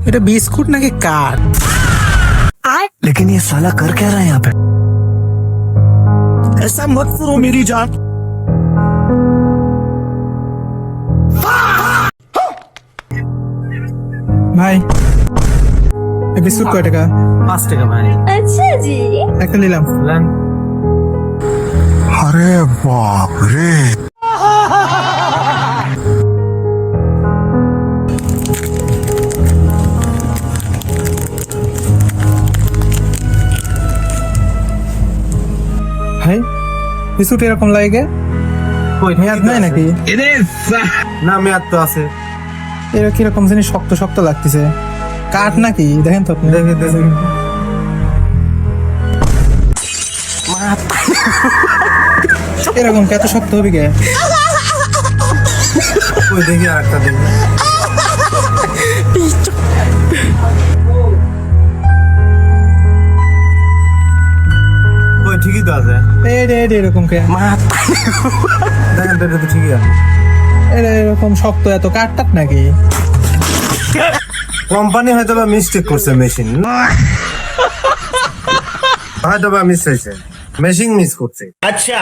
এটা বিস্কুট নাকি কাঠ? लेकिन ये साला कर क्या रहा है यहाँ पे? ऐसा मत करो मेरी जान। ভাই এই বিস্কুট কয় টাকা? 5 টাকা ভাই। अच्छा जी। একটা নিলাম। अरे बाप रे। ভাই বিস্কুট এরকম লাগে? মেয়াদ নাই নাকি? না মেয়াদ তো আছে। এরা কিরকম জানি শক্ত শক্ত লাগতেছে, কাঠ নাকি? দেখেন তো আপনি। এরকম কত শক্ত হবে কে? ওই দেখি আর একটা দেখি। ওই ঠিকই তো আছে। এরকম কে? দেখেন তো এটা তো ঠিকই আছে। এরকম শক্ত এত কাঠ টাট নাকি? কোম্পানি হয়তো বা মিস্টেক করছে, মেশিন হয়তো বা মিস হয়েছে, মেশিন মিস করছে। अच्छा